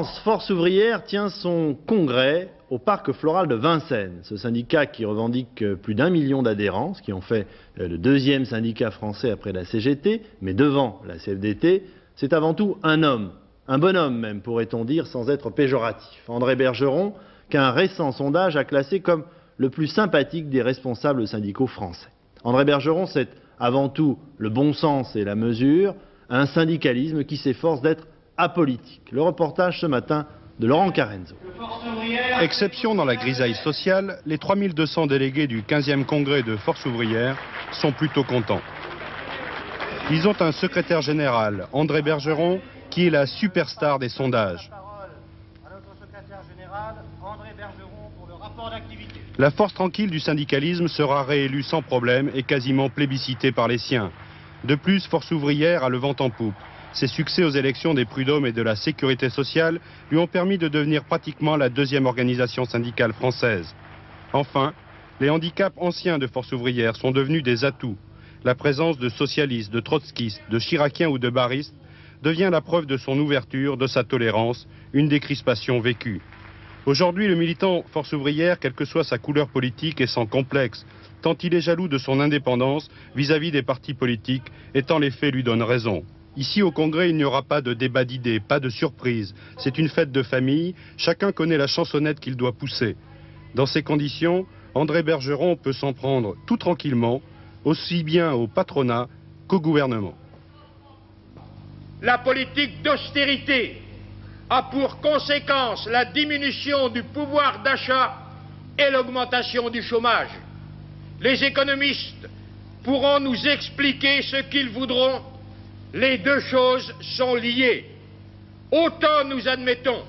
Force ouvrière tient son congrès au parc floral de Vincennes. Ce syndicat qui revendique plus d'1 million d'adhérents, ce qui en fait le deuxième syndicat français après la CGT, mais devant la CFDT, c'est avant tout un homme, un bonhomme même pourrait-on dire sans être péjoratif. André Bergeron, qu'un récent sondage a classé comme le plus sympathique des responsables syndicaux français. André Bergeron, c'est avant tout le bon sens et la mesure, un syndicalisme qui s'efforce d'être apolitique. Le reportage ce matin de Laurent Carenzo. Exception dans la grisaille sociale, les 3200 délégués du 15e congrès de Force ouvrière sont plutôt contents. Ils ont un secrétaire général, André Bergeron, qui est la superstar des sondages. La force tranquille du syndicalisme sera réélue sans problème et quasiment plébiscitée par les siens. De plus, Force ouvrière a le vent en poupe. Ses succès aux élections des prud'hommes et de la sécurité sociale lui ont permis de devenir pratiquement la deuxième organisation syndicale française. Enfin, les handicaps anciens de Force ouvrière sont devenus des atouts. La présence de socialistes, de trotskistes, de chiraciens ou de baristes devient la preuve de son ouverture, de sa tolérance, une décrispation vécue. Aujourd'hui, le militant Force ouvrière, quelle que soit sa couleur politique, est sans complexe, tant il est jaloux de son indépendance vis-à-vis des partis politiques, et tant les faits lui donnent raison. Ici, au Congrès, il n'y aura pas de débat d'idées, pas de surprise. C'est une fête de famille, chacun connaît la chansonnette qu'il doit pousser. Dans ces conditions, André Bergeron peut s'en prendre tout tranquillement, aussi bien au patronat qu'au gouvernement. La politique d'austérité a pour conséquence la diminution du pouvoir d'achat et l'augmentation du chômage. Les économistes pourront nous expliquer ce qu'ils voudront. Les deux choses sont liées. Autant nous admettons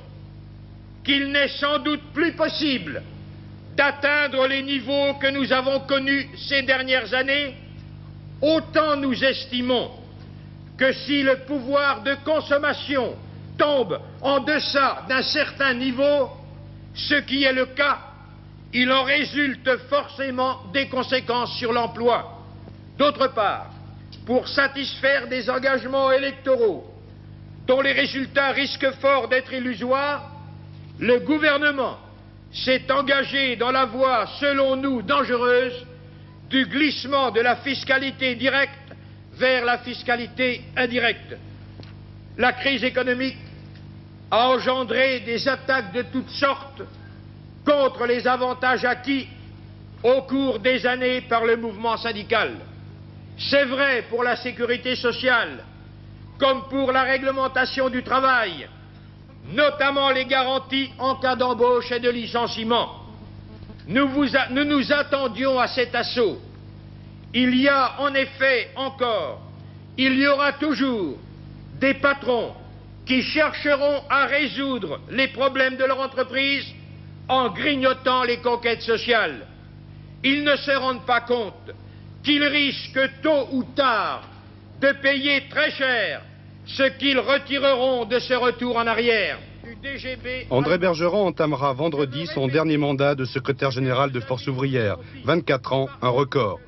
qu'il n'est sans doute plus possible d'atteindre les niveaux que nous avons connus ces dernières années, autant nous estimons que si le pouvoir de consommation tombe en deçà d'un certain niveau, ce qui est le cas, il en résulte forcément des conséquences sur l'emploi. D'autre part, pour satisfaire des engagements électoraux dont les résultats risquent fort d'être illusoires, le gouvernement s'est engagé dans la voie, selon nous, dangereuse du glissement de la fiscalité directe vers la fiscalité indirecte. La crise économique a engendré des attaques de toutes sortes contre les avantages acquis au cours des années par le mouvement syndical. C'est vrai pour la sécurité sociale, comme pour la réglementation du travail, notamment les garanties en cas d'embauche et de licenciement. Nous nous attendions à cet assaut. Il y a en effet encore, il y aura toujours des patrons qui chercheront à résoudre les problèmes de leur entreprise en grignotant les conquêtes sociales. Ils ne se rendent pas compte qu'ils risquent tôt ou tard de payer très cher ce qu'ils retireront de ce retour en arrière. André Bergeron entamera vendredi son dernier mandat de secrétaire général de Force ouvrière. 24 ans, un record.